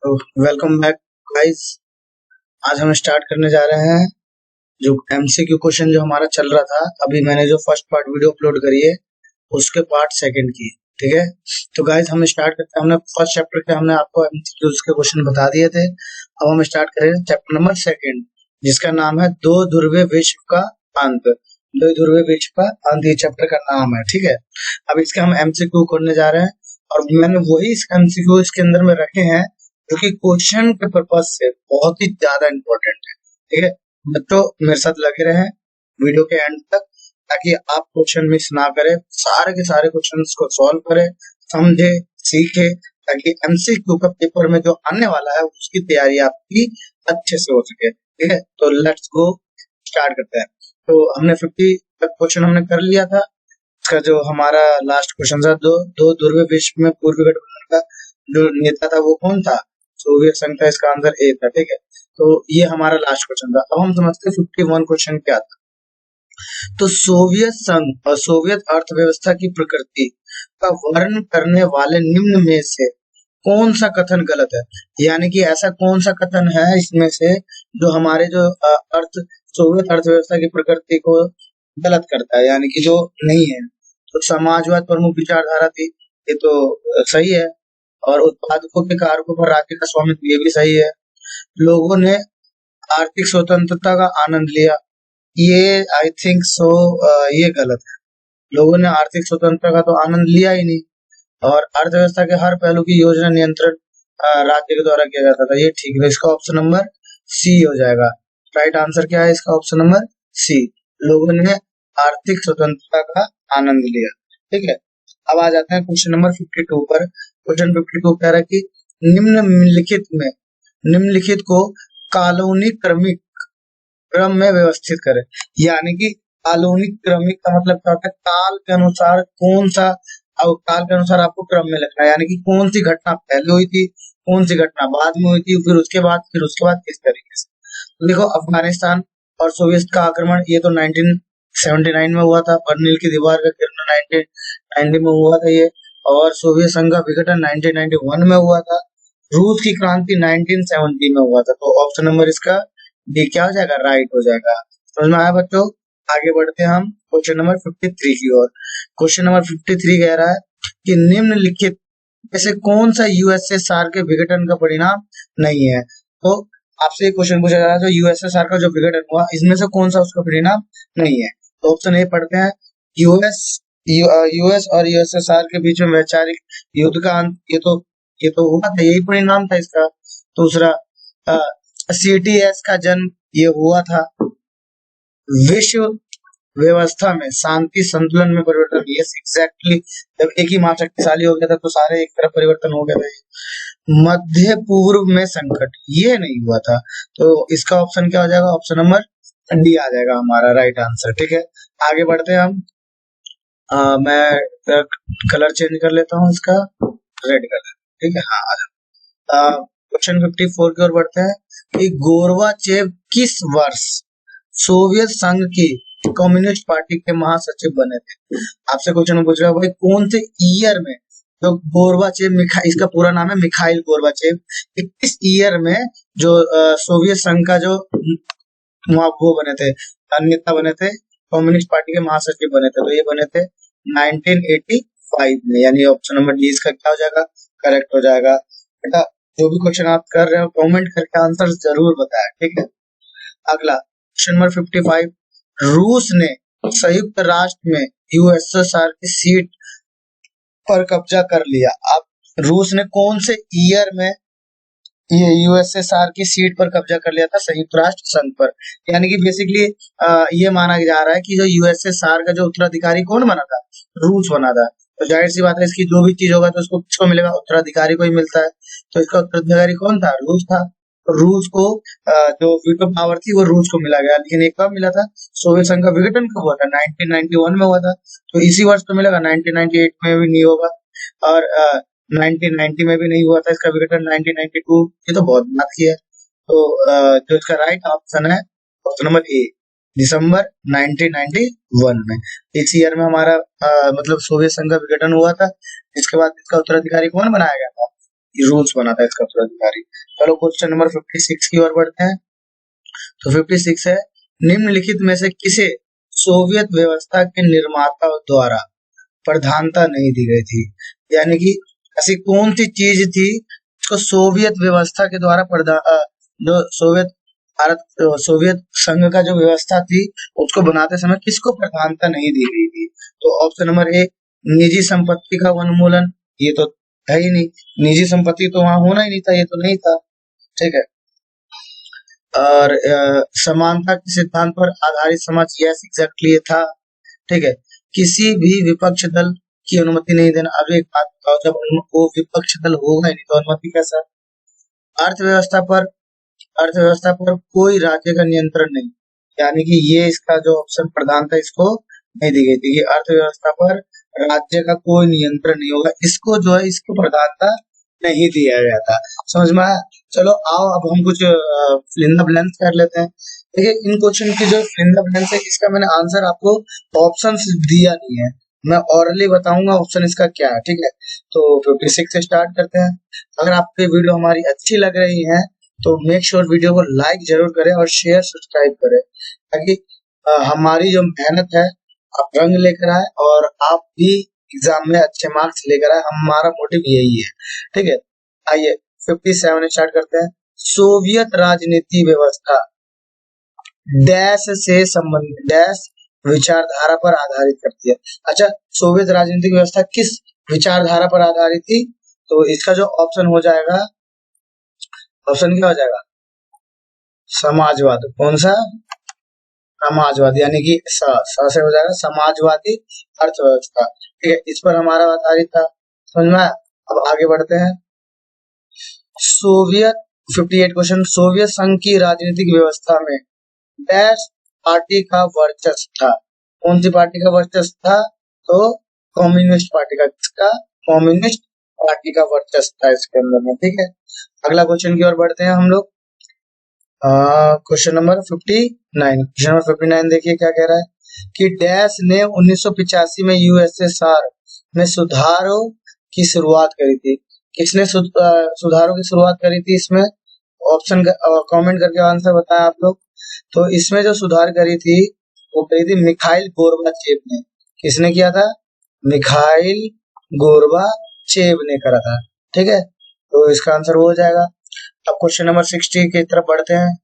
तो welcome back guys. आज हम स्टार्ट करने जा रहे हैं जो एमसीक्यू क्वेश्चन जो हमारा चल रहा था। अभी मैंने जो फर्स्ट पार्ट वीडियो अपलोड करी है उसके पार्ट सेकंड की, ठीक है। तो गाइस हम स्टार्ट करते हैं। हमने फर्स्ट चैप्टर के हमने आपको एमसीक्यूज के क्वेश्चन बता दिए थे। अब हम स्टार्ट करें चैप्टर नंबर सेकंड, जिसका नाम है दो ध्रुवीय विश्व का अंत। दो ध्रुवीय विश्व का अंत ये चैप्टर का नाम है, ठीक है। अब इसके हम एमसीक्यू करने जा रहे हैं और मैंने वही एमसीक्यू इसके अंदर में रखे हैं जो कि क्वेश्चन के पर्पज से बहुत ही ज्यादा इम्पोर्टेंट है, ठीक है। बच्चों मेरे साथ लगे रहे वीडियो के एंड तक ताकि आप क्वेश्चन मिस ना करें, सारे के सारे क्वेश्चंस को सॉल्व करें, समझे, सीखे, ताकि एमसीक्यू का पेपर में जो आने वाला है उसकी तैयारी आपकी अच्छे से हो सके, ठीक है। तो लेट्स गो स्टार्ट करते हैं। तो हमने 50 तक क्वेश्चन हमने कर लिया था। इसका जो हमारा लास्ट क्वेश्चन था, दो ध्रुवीय विश्व में पूर्वी गठबंधन का जो नेता था वो कौन था? सोवियत संघ था। इसका आंसर ए था, ठीक है। तो ये हमारा लास्ट क्वेश्चन था। अब हम समझते हैं 51 क्वेश्चन क्या था। तो सोवियत संघ और सोवियत अर्थव्यवस्था की प्रकृति का वर्णन करने वाले निम्न में से कौन सा कथन गलत है? यानी कि ऐसा कौन सा कथन है इसमें से जो हमारे जो सोवियत अर्थव्यवस्था की प्रकृति को गलत करता है, यानी कि जो नहीं है। तो समाजवाद प्रमुख विचारधारा थी, ये तो सही है। और उत्पादकों के कारकों पर राज्य का स्वामित्व, ये भी सही है। लोगों ने आर्थिक स्वतंत्रता का आनंद लिया, ये आई थिंक सो ये गलत है। लोगों ने आर्थिक स्वतंत्रता का तो आनंद लिया ही नहीं। और अर्थव्यवस्था के हर पहलू की योजना नियंत्रण राज्य के द्वारा किया जाता था, ये ठीक है। इसका ऑप्शन नंबर सी हो जाएगा। राइट आंसर क्या है इसका? Option number C. लोगों ने आर्थिक स्वतंत्रता का आनंद लिया, ठीक है। अब आ जाते हैं क्वेश्चन नंबर 52 पर। क्वेश्चन 52 कह रहा है कि निम्नलिखित को कालोनिक क्रमिक क्रम में व्यवस्थित करें। यानी कि कालोनिक क्रमिक का मतलब क्या होता है? काल के अनुसार कौन सा, अब काल के अनुसार आपको क्रम में लिखना है, यानी कि कौन सी घटना पहले हुई थी, कौन सी घटना बाद में हुई थी, फिर उसके बाद किस तरीके से। तो देखो, अफगानिस्तान और सोवियत का आक्रमण ये तो 1979 में हुआ था। बर्लिन की दीवार का गिरना 1990 में हुआ था ये। और सोवियत संघ का विघटन 1991 में हुआ था। रूस की क्रांति 1970 में हुआ था। तो ऑप्शन नंबर इसका डी क्या हो जाएगा? राइट हो जाएगा। समझ में आया बच्चों? आगे बढ़ते हैं हम क्वेश्चन नंबर 53 की ओर। क्वेश्चन नंबर 53 कह रहा है कि निम्नलिखित में से कौन सा यूएसएसआर के विघटन का परिणाम नहीं है? तो आपसे एक क्वेश्चन पूछा जा रहा है, जो यूएसएसआर का जो विघटन हुआ इसमें से कौन सा उसका परिणाम नहीं है? तो ऑप्शन ए पढ़ते हैं, यूएस और यूएसएसआर के बीच में वैचारिक युद्ध का अंत, ये तो हुआ था, यही परिणाम था इसका। दूसरा, सीटीएस का जन्म ये हुआ था। विश्व व्यवस्था में शांति संतुलन में परिवर्तन, यस एग्जैक्टली। जब एक ही महाशक्तिशाली हो गया था तो सारे एक तरफ परिवर्तन हो गए थे। मध्य पूर्व में संकट, ये नहीं हुआ था। तो इसका ऑप्शन क्या हो जाएगा? ऑप्शन नंबर डी आ जाएगा हमारा राइट आंसर, ठीक है। आगे बढ़ते हैं हम। मैं कलर चेंज कर लेता हूँ इसका, रेड कर देता हूँ, ठीक है। हाँ, आ जाओ। क्वेश्चन 54 की ओर बढ़ते हैं कि गोरबाचेव किस वर्ष सोवियत संघ की कम्युनिस्ट पार्टी के महासचिव बने थे? आपसे क्वेश्चन पूछ रहा है भाई कौन से ईयर में जो गोरबाचेव, इसका पूरा नाम है मिखाइल गोरबाचेव, किस ईयर में जो सोवियत संघ का जो वो बने थे, नेता बने थे, कम्युनिस्ट पार्टी के महासचिव बने थे? तो ये बने थे 1985 में, यानी ऑप्शन नंबर डी इसका क्या हो जाएगा? करेक्ट हो जाएगा। बेटा जो भी क्वेश्चन आप कर रहे हो कमेंट करके आंसर जरूर बताएं, ठीक है। अगला क्वेश्चन नंबर 55, रूस ने संयुक्त राष्ट्र में यूएसएसआर की सीट पर कब्जा कर लिया। अब रूस ने कौन से ईयर में ये यूएसएसआर की सीट पर कब्जा कर लिया था संयुक्त राष्ट्र संघ पर? यानी कि बेसिकली ये माना जा रहा है कि जो यूएसएसआर का जो उत्तराधिकारी कौन बना था? रूस बना था। तो जाहिर सी बात है इसकी जो भी चीज होगा तो उसको किसको मिलेगा? उत्तराधिकारी को ही मिलता है। तो इसका उत्तराधिकारी कौन था? रूस था। तो रूस को जो वीटो पावर थी वो रूस को मिला गया। लेकिन एक कब मिला था? सोवियत संघ का विघटन कब हुआ था? 1991 में हुआ था। तो इसी वर्ष तो मिलेगा, 1998 में भी नहीं होगा और 1990 में भी नहीं हुआ था इसका विघटन, 1992। ये तो बहुत बात की है। तो जो इसका राइट ऑप्शन है ऑप्शन नंबर ए, दिसंबर 1991 में। इस ईयर में हमारा मतलब सोवियत संघ का विघटन हुआ था। इसके बाद इसका उत्तराधिकारी कौन बनाया गया था? रूल्स बनाता है इसका उत्तराधिकारी। चलो क्वेश्चन नंबर 56 की ओर बढ़ते हैं। तो 56 है, निम्नलिखित में से किसे सोवियत व्यवस्था के निर्माता द्वारा प्रधानता नहीं दी गई थी? यानी कि ऐसी कौन सी चीज थी जिसको सोवियत व्यवस्था के द्वारा जो सोवियत सोवियत संघ का जो व्यवस्था थी उसको बनाते समय किसको प्रधानता नहीं दी गई थी? तो ऑप्शन नंबर ए, निजी संपत्ति का उन्मूलन, ये तो है ही नहीं, निजी संपत्ति तो वहां होना ही नहीं था, ये तो नहीं था, ठीक है। और समानता के सिद्धांत पर आधारित समाज, यस एग्जैक्टली ये था, ठीक है। किसी भी विपक्ष दल की अनुमति नहीं देना, अब एक बात बताओ, जब वो विपक्ष दल होगा ही नहीं तो अनुमति कैसा? अर्थव्यवस्था पर अर्थव्यवस्था पर कोई राज्य का नियंत्रण नहीं, यानी कि ये इसका जो ऑप्शन प्रधान था इसको नहीं दी गई थी कि अर्थव्यवस्था पर राज्य का कोई नियंत्रण नहीं होगा, इसको जो है इसको प्रधानता नहीं दिया गया था। समझ में आया? चलो आओ अब हम कुछ फिल इन द ब्लैंक्स कर लेते हैं। देखिए इन क्वेश्चन की जो फिल इन द ब्लैंक्स है इसका मैंने आंसर आपको ऑप्शन दिया नहीं है, मैं ऑरली बताऊंगा ऑप्शन इसका क्या है, ठीक है। तो 56 से स्टार्ट करते हैं। अगर आपको वीडियो हमारी अच्छी लग रही है तो मेक श्योर वीडियो को लाइक जरूर करें और शेयर सब्सक्राइब करें, ताकि हमारी जो मेहनत है आप रंग लेकर आए और आप भी एग्जाम में अच्छे मार्क्स लेकर आए, हमारा मोटिव यही है, ठीक है। आइए 57 स्टार्ट करते हैं। सोवियत राजनीति व्यवस्था डैश से संबंधित डैश विचारधारा पर आधारित करती है। अच्छा, सोवियत राजनीतिक व्यवस्था किस विचारधारा पर आधारित थी? तो इसका जो ऑप्शन हो जाएगा, ऑप्शन क्या हो जाएगा? समाजवाद। कौन सा? समाजवाद, यानी कि से हो जाएगा समाजवादी अर्थव्यवस्था, ठीक है, इस पर हमारा आधारित था। समझ में आया? अब आगे बढ़ते हैं। सोवियत 58 क्वेश्चन, सोवियत संघ की राजनीतिक व्यवस्था में डैश पार्टी का वर्चस्व था। कौन सी पार्टी का वर्चस्व था? तो कम्युनिस्ट पार्टी का। किसका? कम्युनिस्ट पार्टी का वर्चस्व था इसके अंदर में, ठीक है। अगला क्वेश्चन की ओर बढ़ते हैं हम लोग। क्वेश्चन नंबर 59 देखिए क्या कह रहा है कि डैश ने 1985 में यूएसएसआर में सुधारों की शुरुआत करी थी। किसने सुधारों की शुरुआत करी थी? इसमें ऑप्शन कमेंट करके आंसर बताएं आप लोग। तो इसमें जो सुधार करी थी वो करी थी मिखाइल गोर्बाचेव ने। किसने किया था? मिखाइल गोर्बाचेव ने करा था, ठीक है। तो इसका आंसर वो हो जाएगा। अब क्वेश्चन नंबर 60 की तरफ बढ़ते हैं।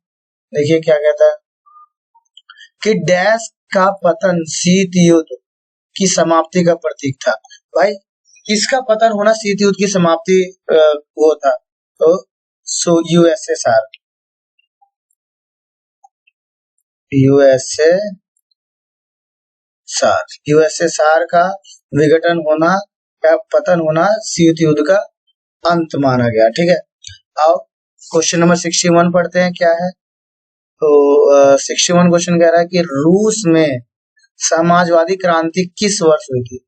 देखिए क्या कहता है कि डैश का पतन शीत युद्ध की समाप्ति का प्रतीक था। भाई किसका पतन होना शीत युद्ध की समाप्ति वो था? तो यूएसएसआर, यूएसएसआर का विघटन होना या पतन होना शीत युद्ध का अंत माना गया, ठीक है। आओ क्वेश्चन नंबर 61 पढ़ते हैं क्या है। तो 61 क्वेश्चन कह रहा है कि रूस में समाजवादी क्रांति किस वर्ष हुई थी?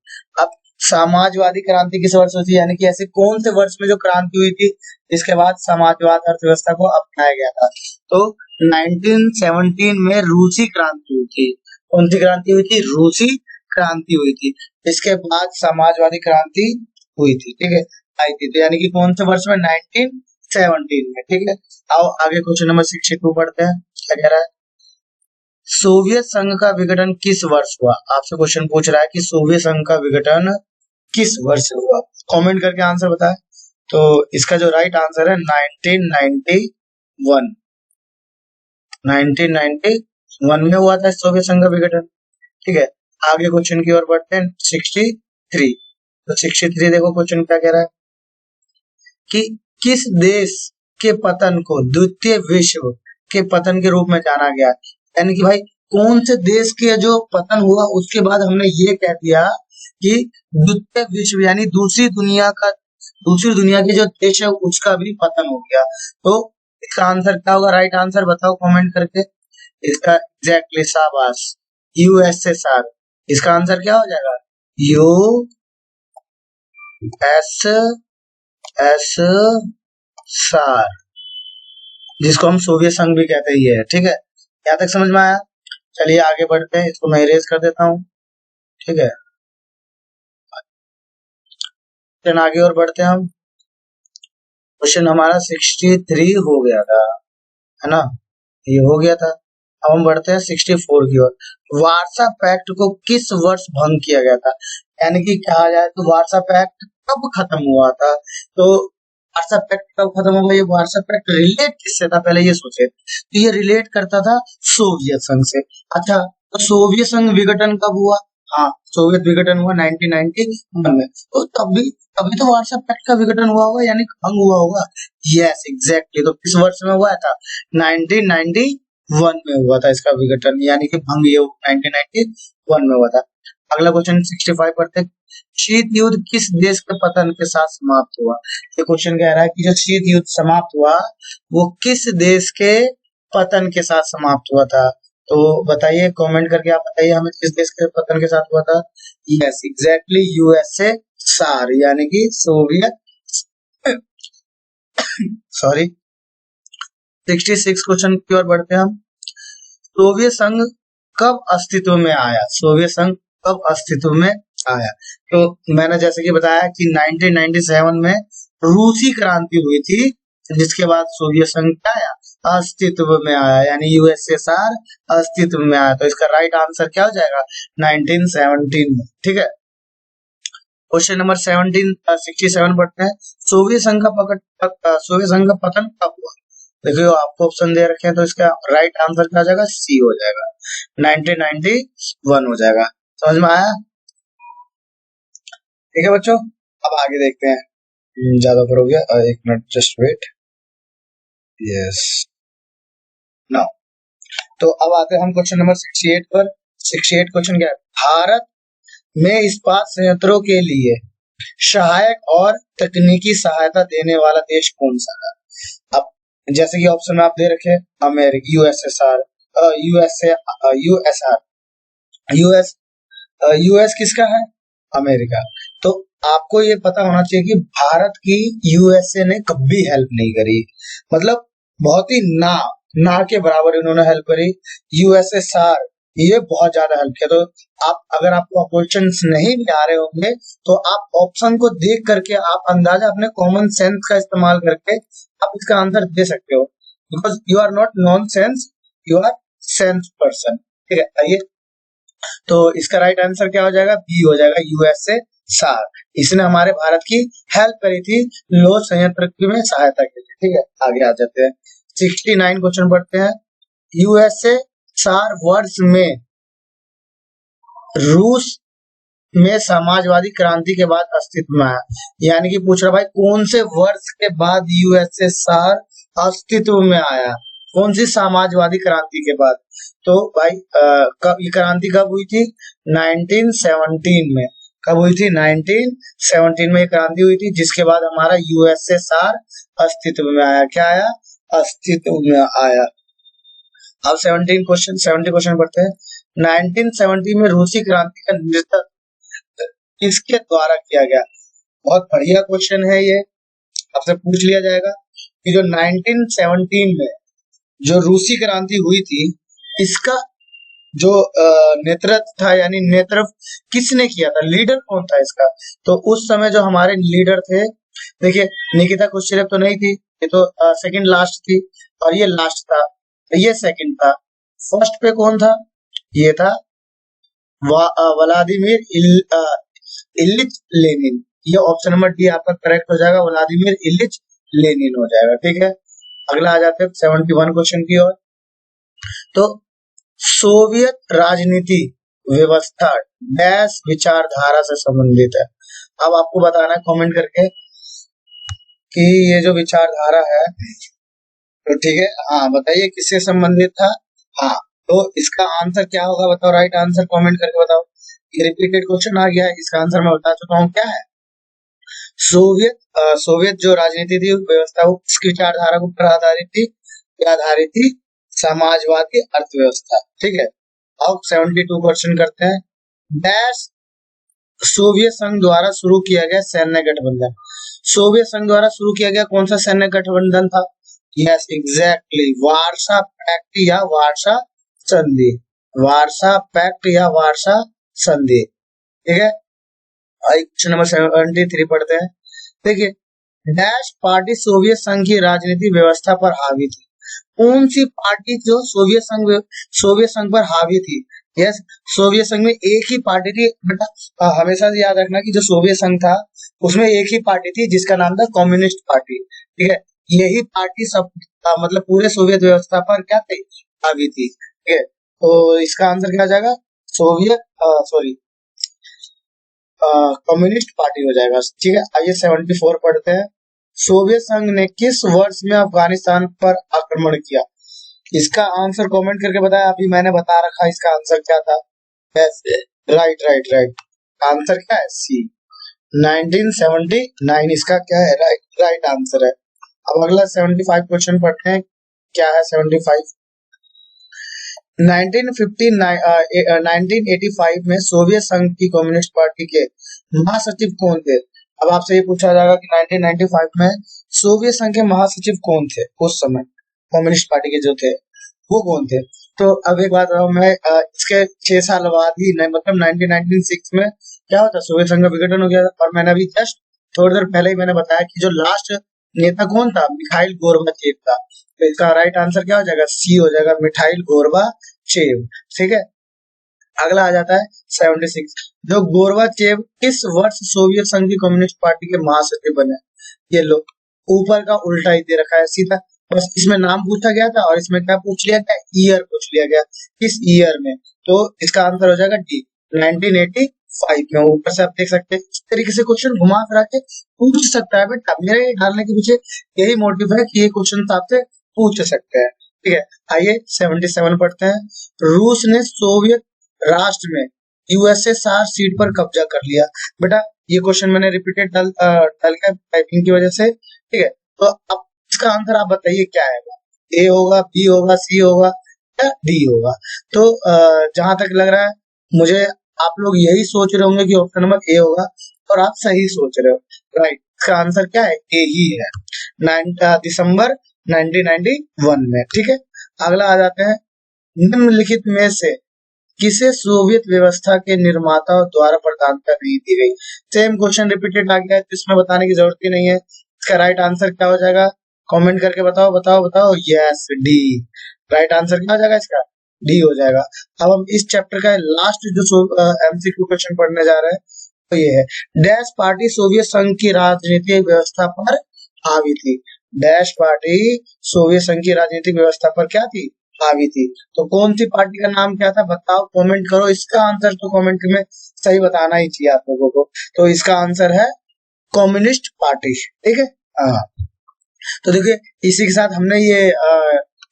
अब समाजवादी क्रांति किस वर्ष हुई थी, यानी कि ऐसे कौन से वर्ष में जो क्रांति हुई थी जिसके बाद समाजवाद अर्थव्यवस्था को अपनाया गया था? तो 1917 में रूसी क्रांति हुई थी। कौन सी क्रांति हुई थी? रूसी क्रांति हुई थी। इसके बाद समाजवादी क्रांति हुई थी, ठीक है, आई थी। तो यानी कि कौन से वर्ष में? 1917 में, ठीक है। आओ आगे क्वेश्चन नंबर 62 पढ़ते हैं क्या कह रहा है। सोवियत संघ का विघटन किस वर्ष हुआ? आपसे क्वेश्चन पूछ रहा है कि सोवियत संघ का विघटन किस वर्ष हुआ? कमेंट करके आंसर बताएं। तो इसका जो राइट आंसर है 1991। 1991 में हुआ था सोवियत संघ का विघटन, ठीक है। आगे क्वेश्चन की ओर बढ़ते हैं। 63, तो 63 देखो क्वेश्चन क्या कह रहा है कि किस देश के पतन को द्वितीय विश्व के पतन के रूप में जाना गया? यानी कि भाई कौन से देश के जो पतन हुआ उसके बाद हमने ये कह दिया कि द्वितीय विश्व यानी दूसरी दुनिया के जो देश है उसका भी पतन हो गया। तो इसका आंसर क्या होगा? राइट आंसर बताओ कमेंट करके। इसका एग्जैक्टली शाबाश, यूएसएसआर। इसका आंसर क्या हो जाएगा? यू एस एस सार, जिसको हम सोवियत संघ भी कहते ही है, ठीक है। यहाँ तक समझ में आया? चलिए आगे बढ़ते हैं, इसको मैं इरेज कर देता हूँ, ठीक है। आगे और बढ़ते हैं हम। क्वेश्चन हमारा 63 हो गया था, है ना, ये हो गया था। अब हम बढ़ते हैं 64 की ओर। वार्सा पैक्ट को किस वर्ष भंग किया गया था, यानी कि कहा जाए तो वार्सा पैक्ट कब खत्म हुआ था। तो वार्सा पैक्ट कब खत्म हुआ, ये वार्सा पैक्ट रिलेट किससे था पहले ये सोचे, तो ये रिलेट करता था सोवियत संघ से। अच्छा, तो सोवियत संघ विघटन कब हुआ, हाँ सोवियत विघटन हुआ 1991 में, तो तभी तभी तो वार्सा पैक्ट का विघटन हुआ होगा, यानी भंग हुआ होगा। यस एग्जैक्टली, तो किस वर्ष में हुआ था, 1991 में हुआ था इसका विघटन, यानी कि भंग ये 1991 में हुआ था। अगला क्वेश्चन 65 पढ़ते हैं। शीत युद्ध किस देश के पतन के साथ समाप्त हुआ। ये क्वेश्चन कह रहा है कि जो शीत युद्ध समाप्त हुआ वो किस देश के पतन के साथ समाप्त हुआ था। तो बताइए, कमेंट करके आप बताइए हमें किस देश के पतन के साथ हुआ था। यस एग्जैक्टली, यूएसए सार, यानी कि सोवियत सॉरी। 66 क्वेश्चन की ओर बढ़ते हैं हम। सोवियत संघ कब अस्तित्व में आया, सोवियत संघ कब अस्तित्व में आया। तो मैंने जैसे कि बताया कि 1997 में रूसी क्रांति हुई थी, जिसके बाद सोवियत संघ क्या आया, अस्तित्व में आया, यानी यूएसएसआर अस्तित्व में आया। तो इसका राइट आंसर क्या हो जाएगा, 1917 में। ठीक है, क्वेश्चन नंबर 67 पढ़ते हैं। सोवियत संघ का पतन कब हुआ। देखिए आपको ऑप्शन दे रखे हैं, तो इसका राइट आंसर क्या हो जाएगा, सी हो जाएगा, 1991 हो जाएगा। समझ में आया। ठीक है बच्चों, अब आगे देखते हैं। ज्यादा ऊपर हो गया, एक minute just wait. Yes now, तो अब आते हैं हम क्वेश्चन नंबर 68 पर। 68 क्वेश्चन क्या है, भारत में इस्पात संयंत्रों के लिए सहायक और तकनीकी सहायता देने वाला देश कौन सा है। अब जैसे कि ऑप्शन में आप दे रखे, America, USSR, USA, USR, US, US किसका है, अमेरिका। तो आपको ये पता होना चाहिए कि भारत की यूएसए ने कभी हेल्प नहीं करी, मतलब बहुत ही ना के बराबर इन्होंने हेल्प करी। यूएसएसआर ये बहुत ज्यादा हेल्प किया। तो आप अगर आपको क्वेश्चन नहीं भी आ रहे होंगे तो आप ऑप्शन को देख करके आप अंदाजा अपने कॉमन सेंस का इस्तेमाल करके आप इसका आंसर दे सकते हो, because you are not nonsense, you are sense person. ठीक है, आइए, तो इसका राइट आंसर क्या हो जाएगा, बी हो जाएगा, यूएसए सार। इसने हमारे भारत की हेल्प करी थी लोह संयंत्र में सहायता के लिए। ठीक है, आगे आ जाते हैं। 69 क्वेश्चन पढ़ते हैं। यूएसए सार वर्ष में रूस में समाजवादी क्रांति के बाद अस्तित्व में आया, यानी कि पूछ रहा भाई कौन से वर्ष के बाद यूएसएसआर अस्तित्व में आया, कौन सी समाजवादी क्रांति के बाद। तो भाई कब ये क्रांति कब हुई थी, 1917 में। कब हुई थी, 1917 में ये क्रांति हुई थी, जिसके बाद हमारा यूएसएसआर अस्तित्व में आया। क्या आया, अस्तित्व में आया। अब 70 क्वेश्चन पढ़ते हैं। 1970 में रूसी क्रांति का नेतृत्व किसके द्वारा किया गया। बहुत बढ़िया क्वेश्चन है ये, आपसे पूछ लिया जाएगा कि जो 1917 में जो रूसी क्रांति हुई थी, इसका जो नेतृत्व था, यानी नेतृत्व किसने किया था, लीडर कौन था इसका। तो उस समय जो हमारे लीडर थे, देखिए निकिता क्रुश्चेव तो नहीं थी, ये तो सेकंड लास्ट थी, और ये लास्ट था, ये सेकंड था। फर्स्ट पे कौन था, ये था व्लादिमीर इलिच लेनिन। ये ऑप्शन नंबर डी आपका करेक्ट हो जाएगा, व्लादिमीर इलिच लेनिन हो जाएगा। ठीक है, अगला आ जाते हैं 71 क्वेश्चन की ओर। तो सोवियत राजनीति व्यवस्था डैश विचारधारा से संबंधित है। अब आपको बताना है कमेंट करके कि ये जो विचारधारा है, तो ठीक है, हाँ बताइए किससे संबंधित था। हाँ, तो इसका आंसर क्या होगा बताओ, राइट आंसर कमेंट करके बताओ। ये रिपीटेड क्वेश्चन आ गया है, इसका आंसर मैं बता चुका हूँ, क्या है, सोवियत जो राजनीति थी व्यवस्था वो किसकी विचारधारा के ऊपर आधारित थी, आधारित थी समाजवादी अर्थव्यवस्था। ठीक है, अब 72 क्वेश्चन करते हैं। डैश सोवियत संघ द्वारा शुरू किया गया सैन्य गठबंधन। सोवियत संघ द्वारा शुरू किया गया कौन सा सैन्य गठबंधन था। यस एग्जैक्टली, वार्सा पैक्ट या वार्सा संधि, वार्सा पैक्ट या वार्सा संधि। ठीक है, क्वेश्चन नंबर 73 पढ़ते हैं। देखिए डैश पार्टी सोवियत संघ की राजनीतिक व्यवस्था पर हावी थी। कौन सी पार्टी जो सोवियत संघ पर हावी थी? यस, सोवियत संघ में एक ही पार्टी थी बेटा। हमेशा से याद रखना कि जो सोवियत संघ था उसमें एक ही पार्टी थी जिसका नाम था कम्युनिस्ट पार्टी। ठीक है, यही पार्टी सब मतलब पूरे सोवियत व्यवस्था पर क्या थी? हावी थी। ठीक है, तो इसका आंसर क्या हो जाएगा? सोवियत सॉरी कम्युनिस्ट पार्टी हो जाएगा। ठीक है, आइए 74 पढ़ते हैं। सोवियत संघ ने किस वर्ष में अफगानिस्तान पर आक्रमण किया? इसका आंसर कमेंट करके बताया। अभी मैंने बता रखा इसका आंसर क्या था। राइट राइट राइट, आंसर क्या है? सी, 1979 इसका क्या है? राइट राइट आंसर है। अब अगला 75 क्वेश्चन पढ़ते हैं। क्या है 75? 1985 में सोवियत संघ की कम्युनिस्ट पार्टी के महासचिव कौन थे? अब आपसे ये पूछा जाएगा कि 1995 में सोवियत संघ के महासचिव कौन थे उस समय? कम्युनिस्ट पार्टी के जो थे वो कौन थे? तो अब एक बात बताऊं मैं, इसके 6 साल बाद ही मतलब 1996 में क्या होता, सोवियत संघ का विघटन हो गया था। और मैंने अभी जस्ट थोड़ी देर पहले ही मैंने बताया कि जो लास्ट नेता कौन था? मिखाइल गोर्बाचेव था। तो इसका राइट आंसर क्या हो जाएगा? सी हो जाएगा, मिखाइल गोर्बाचेव। ठीक है, अगला आ जाता है 76। जो गोर्बाचेव किस वर्ष सोवियत संघ की कम्युनिस्ट पार्टी के महासचिव बने? ये लो, ऊपर का उल्टा ही दे रखा है सीधा। बस इसमें नाम पूछा गया था और इसमें क्या पूछ लिया गया? ईयर पूछ लिया गया, किस ईयर में। तो इसका आंसर हो जाएगा डी, 1985 में। ऊपर से आप देख सकते हैं इस तरीके से क्वेश्चन घुमा फिरा के पूछ सकता है बेटा। मेरे डालने के पीछे यही मोटिव है कि ये क्वेश्चन आपसे पूछ सकते हैं। ठीक है, आइए 77 पढ़ते हैं। रूस ने सोवियत राष्ट्र में यूएसएसआर सीट पर कब्जा कर लिया। बेटा ये क्वेश्चन मैंने रिपीटेड डाल के टाइपिंग की वजह से। ठीक है, तो अब इसका आंसर आप बताइए क्या आएगा? ए होगा, बी होगा, सी होगा या डी होगा? तो जहां तक लग रहा है मुझे आप लोग यही सोच रहे होंगे कि ऑप्शन नंबर ए होगा, और आप सही सोच रहे हो। राइट, इसका आंसर क्या है? ए ही है, 9 दिसंबर 1991 में। ठीक है, अगला आ जाते हैं। निम्नलिखित में से किसे सोवियत व्यवस्था के निर्माताओं द्वारा प्रधानता नहीं दी गई? सेम क्वेश्चन रिपीटेड आ गया है, तो इसमें बताने की जरूरत ही नहीं है। इसका राइट आंसर क्या हो जाएगा? कमेंट करके बताओ बताओ बताओ। Yes, D. राइट आंसर क्या हो जाएगा इसका? डी हो जाएगा। अब हम इस चैप्टर का लास्ट जो एमसीक्यू क्वेश्चन पढ़ने जा रहे हैं तो ये है, डैश पार्टी सोवियत संघ की राजनीतिक व्यवस्था पर हावी थी। डैश पार्टी सोवियत संघ की राजनीतिक व्यवस्था पर क्या थी? हावी थी। तो कौन सी पार्टी का नाम क्या था? बताओ, कमेंट करो। इसका आंसर तो कमेंट में सही बताना ही चाहिए आप लोगों को। तो इसका आंसर है कम्युनिस्ट पार्टी। ठीक है, हाँ। तो देखिए, इसी के साथ हमने ये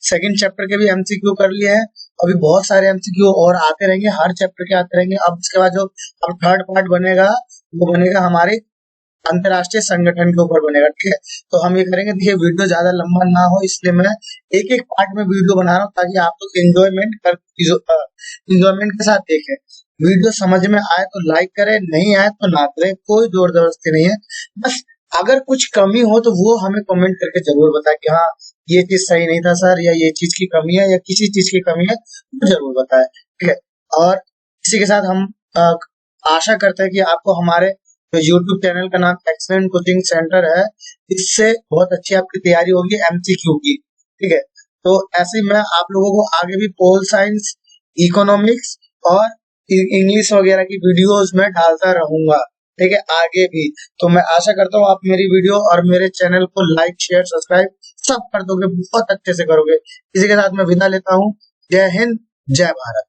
सेकंड चैप्टर के भी एमसीक्यू कर लिए हैं। अभी बहुत सारे एमसीक्यू और आते रहेंगे, हर चैप्टर के आते रहेंगे। अब इसके बाद जो अब थर्ड पार्ट बनेगा वो बनेगा हमारे अंतरराष्ट्रीय संगठन के ऊपर बनेगा। ठीक है, तो हम ये करेंगे। देखिए, वीडियो ज्यादा लंबा ना हो इसलिए मैं एक एक पार्ट में वीडियो बना रहा हूँ, ताकि आप लोग इंजॉयमेंट के साथ देखें। वीडियो समझ में आए तो लाइक करें, नहीं आए तो ना करें, कोई जोर जबरदस्ती नहीं है। बस अगर कुछ कमी हो तो वो हमें कमेंट करके जरूर बताएं कि हाँ ये चीज सही नहीं था सर, या ये चीज की कमी है, या किसी चीज की कमी है, तो जरूर बताएं। ठीक है, और इसी के साथ हम आशा करते हैं कि आपको हमारे जो यूट्यूब चैनल का नाम एक्सेलेंट कोचिंग सेंटर है, इससे बहुत अच्छी आपकी तैयारी होगी एमसीक्यू की। ठीक है, तो ऐसे ही मैं आप लोगों को आगे भी पोल साइंस, इकोनॉमिक्स और इंग्लिश वगैरह की वीडियोस में डालता रहूंगा। ठीक है, आगे भी। तो मैं आशा करता हूँ आप मेरी वीडियो और मेरे चैनल को लाइक, शेयर, सब्सक्राइब सब कर दोगे, बहुत अच्छे से करोगे। इसी के साथ मैं विदा लेता हूँ। जय हिंद, जय भारत।